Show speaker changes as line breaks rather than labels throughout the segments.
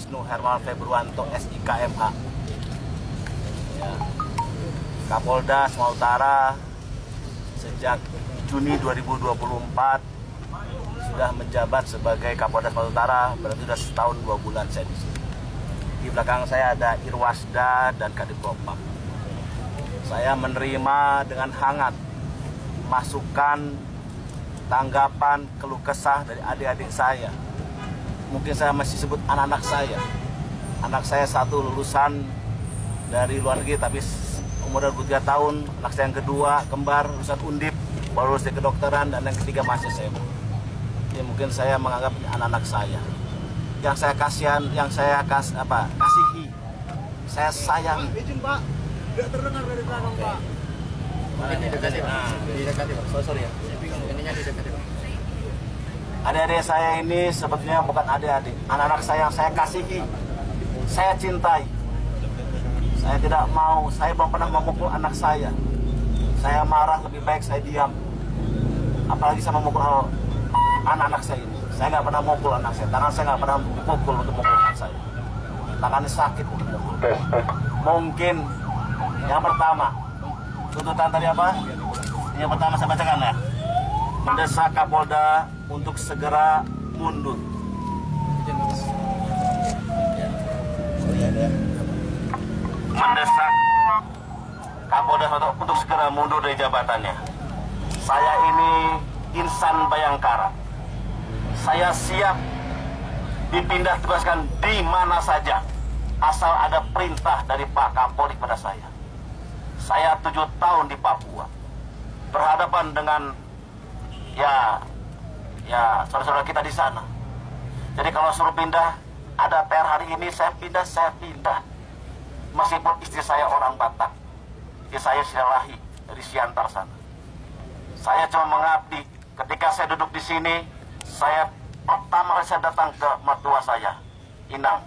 Wisnu Hermawan Februanto SIKMH. Ya. Kapolda Sumatera Utara sejak Juni 2024 sudah menjabat sebagai Kapolda Sumatera Utara, berarti sudah setahun 2 bulan saya di sini. Di belakang saya ada Irwasda dan Kadif Propam. Saya menerima dengan hangat masukan, tanggapan, keluh kesah dari adik-adik saya. Mungkin saya masih sebut anak-anak saya. Anak saya satu lulusan dari luar negeri tapi umur 23 tahun. Anak saya yang kedua kembar lulusan Undip, baru lulus di kedokteran, dan yang ketiga masih SMA. Ya, mungkin saya menganggap anak-anak saya. Yang saya kasihan, yang saya kasihi, saya sayang.
Izin Pak, tidak terdengar dari belakang Pak.
Mungkin didekati Pak. Didekati Pak.
Sorry ya.
Ininya didekati Pak.
Adik-adik saya ini sebetulnya bukan adik-adik, anak-anak saya yang saya kasihi, saya cintai. Saya tidak mau, saya belum pernah memukul anak saya. Saya marah, lebih baik saya diam. Apalagi saya memukul anak-anak saya ini. Saya nggak pernah memukul anak saya, tangan saya nggak pernah memukul untuk memukul anak saya. Tangannya sakit untuk memukul. Mungkin yang pertama, tuntutan tadi apa? Yang pertama saya bacakan ya. Mendesak Kapolda untuk segera mundur. Mendesak Kapolda untuk segera mundur dari jabatannya. Saya ini insan Bayangkara. Saya siap dipindah tugaskan di mana saja, asal ada perintah dari Pak Kapolri kepada saya. Saya 7 tahun di Papua, berhadapan dengan ya saudara-saudara kita di sana. Jadi kalau suruh pindah, ada TR hari ini saya pindah. Meskipun istri saya orang Batak, istri saya Silahi dari Siantar sana. Saya cuma mengabdi. Ketika saya duduk di sini, pertama kali saya datang ke mertua saya, Inang.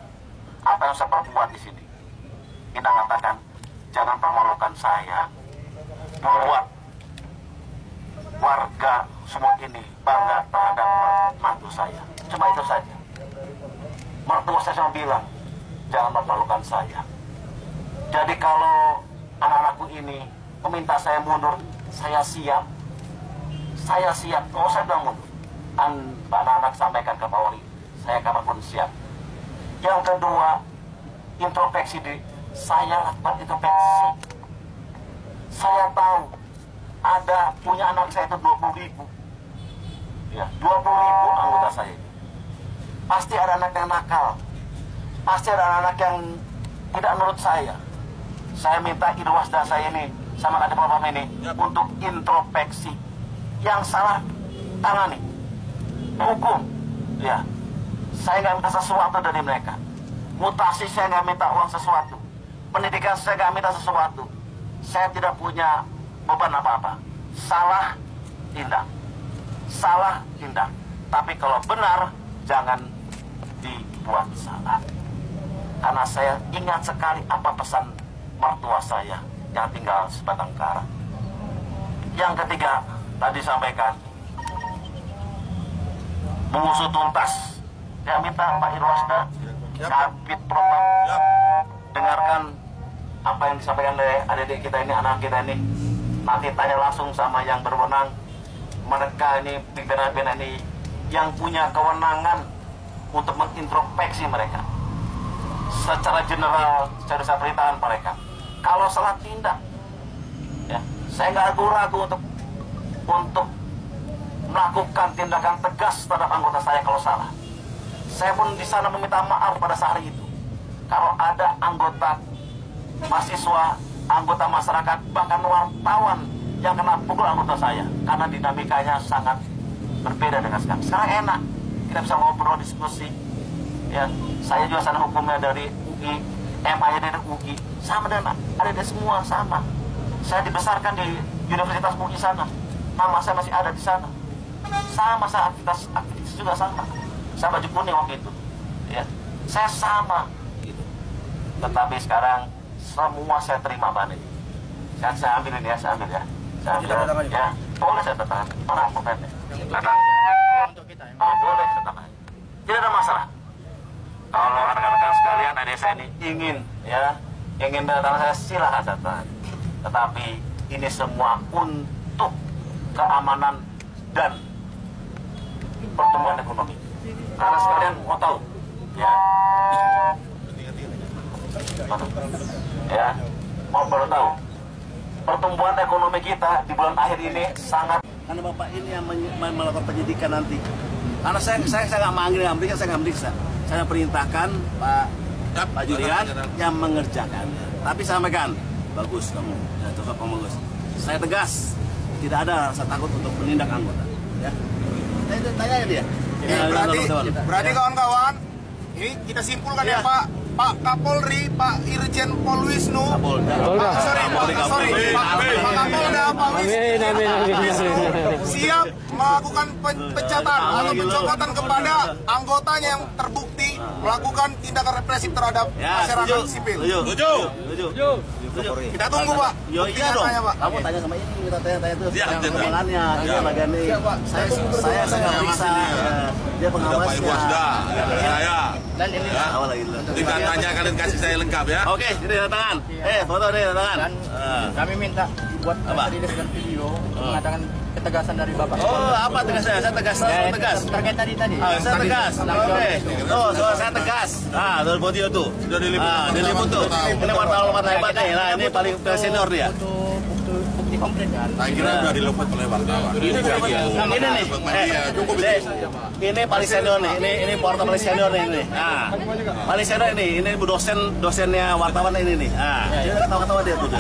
Apa yang saya perbuat di sini? Inang katakan, jangan permalukan saya. Buat warga semua ini bangga terhadap mantu saya. Cuma itu saja. Mertua saya cuma bilang, jangan mempermalukan saya. Jadi kalau anak-anakku ini meminta saya mundur, saya siap. Saya siap. Kalau saya bilang mundur, anak-anak sampaikan ke Polri, saya kapanpun siap. Yang kedua, introspeksi diri. Saya lakukan introspeksi. Saya tahu ada punya anak saya itu 20.000. Ya, 20.000 anggota saya. Pasti ada anak yang nakal. Pasti ada anak yang tidak menurut saya. Saya minta Irwasda saya ini sama Kadif Propam ini untuk introspeksi. Yang salah tangani. Hukum. Ya. Saya nggak minta sesuatu dari mereka. Mutasi saya nggak minta uang sesuatu. Pendidikan saya nggak minta sesuatu. Saya tidak punya beban apa-apa. Salah, tindak. Salah, tindak. Tapi kalau benar, jangan dibuat salah. Karena saya ingat sekali apa pesan mertua saya yang tinggal sebatang kara. Yang ketiga, tadi sampaikan, mengusut tuntas. Saya minta Pak Irwasda, Kadif Propam, dengarkan apa yang disampaikan oleh adik-adik kita ini, anak kita ini. Nanti tanya langsung sama yang berwenang. Mereka ini, pimpinan-pimpinan ini yang punya kewenangan untuk mengintrospeksi mereka. Secara general, saya perintahkan mereka. Kalau salah tindak, ya, saya nggak ragu-ragu untuk melakukan tindakan tegas terhadap anggota saya kalau salah. Saya pun di sana meminta maaf pada saat itu. Kalau ada anggota mahasiswa, anggota masyarakat, bahkan wartawan yang kena pukul anggota saya, karena dinamikanya sangat berbeda dengan sekarang. Sekarang enak, kita bisa ngobrol, diskusi. Ya, saya juga sana hukumnya dari UI, MA dari UI, sama dengan ada semua sama. Saya dibesarkan di Universitas UI sana, nama saya masih ada di sana. Sama saya aktivitas juga sama. Saya baju kuning waktu itu. Ya, saya sama. Gitu. Tetapi sekarang semua saya terima balik. Saya ambil ini ya, saya ambil ya. Saya ambil ya. Boleh saya tetap. Mana pokoknya? Boleh tetap. Tidak ada masalah. Kalau rekan-rekan desa ini ingin datang saya silakan datang. Tetapi ini semua untuk keamanan dan pertumbuhan ekonomi. Karena sekalian mau tahu, ya, mau baru tahu pertumbuhan ekonomi kita di bulan akhir ini sangat. Karena Bapak ini yang melakukan penyidikan nanti. Karena saya nggak manggil, saya nggak meriksa. Saya perintahkan Pak Julian yang mengerjakannya. Tapi sampaikan, bagus kamu, ya, coba kamu bagus. Saya tegas, tidak ada rasa takut untuk menindak anggota. Ya, tanya aja dia.
Berarti kawan-kawan, ini kita simpulkan ya Pak Kapolri, Pak Irjen Pol Wisnu, Pak Kapolda, Pak Wisnu siap melakukan pemecatan atau pencopotan kepada anggotanya yang terbukti melakukan tindakan represif terhadap masyarakat sipil.
Setuju.
Kita tunggu Pak.
Iya dong.
Pak.
Kamu tanya sama ini, kita tanya itu. Pengawalannya, dia bagian ini. Saya nggak periksa. Dia pengawasnya.
Dan ini
Awal lagi dulu.
Tinggal tanya kalian kasih saya lengkap ya.
Oke, ini tanda tangan. Foto nih tanda tangan.
dan kami minta buat rilis dan video mengatakan ketegasan dari Bapak.
Oh, apa tegasnya? Saya tegas, saya tegas.
Terkait tadi.
Saya tegas. Oke. Tuh, saya tegas. Nah, dari video tuh.
Sudah diliput.
Diliput tuh. Ini wartawan hebat nih. Nah, ini paling senior dia.
Bukti konkret kan.
Saya kira sudah diliput oleh wartawan.
Ini nih. Ini paling senior nih. Ini portal paling senior nih ini. Nah, paling senior ini. Ini dosennya wartawan ini nih. Nah, dia ketawa-ketawa dia tuh.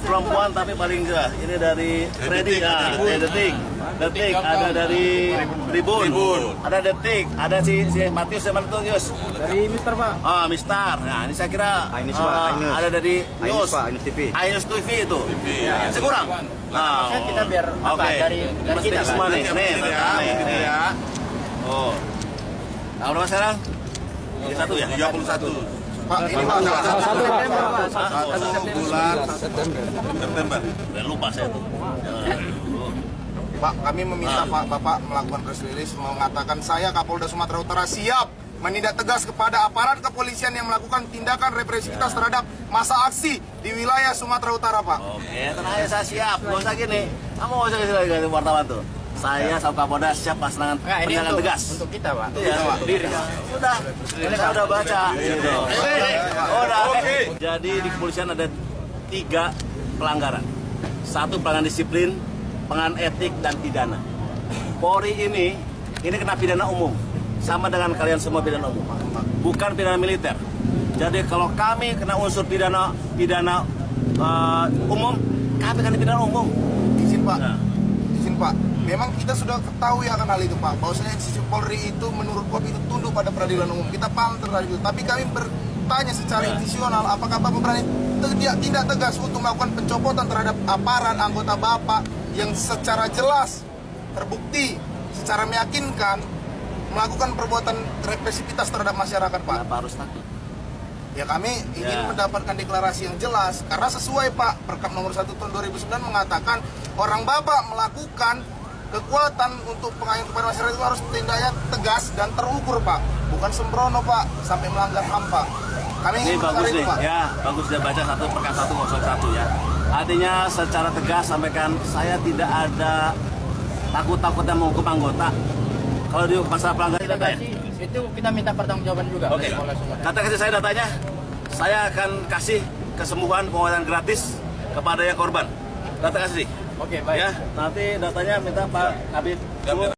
Perempuan tapi paling gerah. Ini dari Freddy. Detik. Ada dari Tribun. Ada Detik. Ada si Matius sama itu Yus.
Dari Mister Pak.
Mister. Nah, ini saya kira ada dari News. Ainus TV itu. Masih kurang. Nah,
Kita biar dari kita
semua
kan.
nih. Nih. Oh. Nah, berapa sekarang? Ini satu ya?
31.
Pak, ini Pak salah satu
Bulan September.
Udah lupa saya tuh.
Pak, kami meminta Bapak melakukan press release mengatakan saya Kapolda Sumatera Utara siap menindak tegas kepada aparat kepolisian yang melakukan tindakan represivitas terhadap masa aksi di wilayah Sumatera Utara, Pak.
Oke, tenang aja, saya siap. Gak usah gini. Kamu gak usah gini wartawan tuh. Saya sama Kapolda siap melaksanakan tindakan tegas.
Untuk kita Pak.
Iya, diri. Udah, saya udah baca. Gitu. Udah. Jadi di kepolisian ada 3 pelanggaran. 1 pelanggaran disiplin, pelanggaran etik dan pidana. Polri ini kena pidana umum, sama dengan kalian semua pidana umum, bukan pidana militer. Jadi kalau kami kena unsur pidana umum, kami kena pidana umum.
Izin Pak,
Nah.
izin Pak. Memang kita sudah ketahui akan hal itu Pak. Bahwasanya institusi Polri itu menurut Bapak itu tunduk pada peradilan umum. Kita paham terhadap itu. Tapi kami bertanya secara institusional, apakah Bapak berani tindak tegas untuk melakukan pencopotan terhadap aparat anggota Bapak yang secara jelas terbukti secara meyakinkan melakukan perbuatan represivitas terhadap masyarakat Pak.
Kenapa harus takut?
Ya kami ingin mendapatkan deklarasi yang jelas karena sesuai Pak Perkap nomor 1 tahun 2009 mengatakan orang Bapak melakukan kekuatan untuk pengayaan kepada masyarakat itu harus tindaknya tegas dan terukur Pak, bukan sembrono Pak sampai melanggar HAM Pak. Kami
Ini
ingin
bagus
itu
nih,
Pak.
ya bagus dia baca 1 Perkap 101 ya. Artinya secara tegas sampaikan saya tidak ada takut-takutnya menghukum anggota. Kalau di masalah pelanggaran tidak ada.
Itu kita minta pertanggungjawaban juga.
Oke. Kata kasih saya datanya, saya akan kasih kesembuhan pengobatan gratis kepada yang korban. Data kasih.
Oke, baik.
Ya, nanti datanya minta Pak Kabit.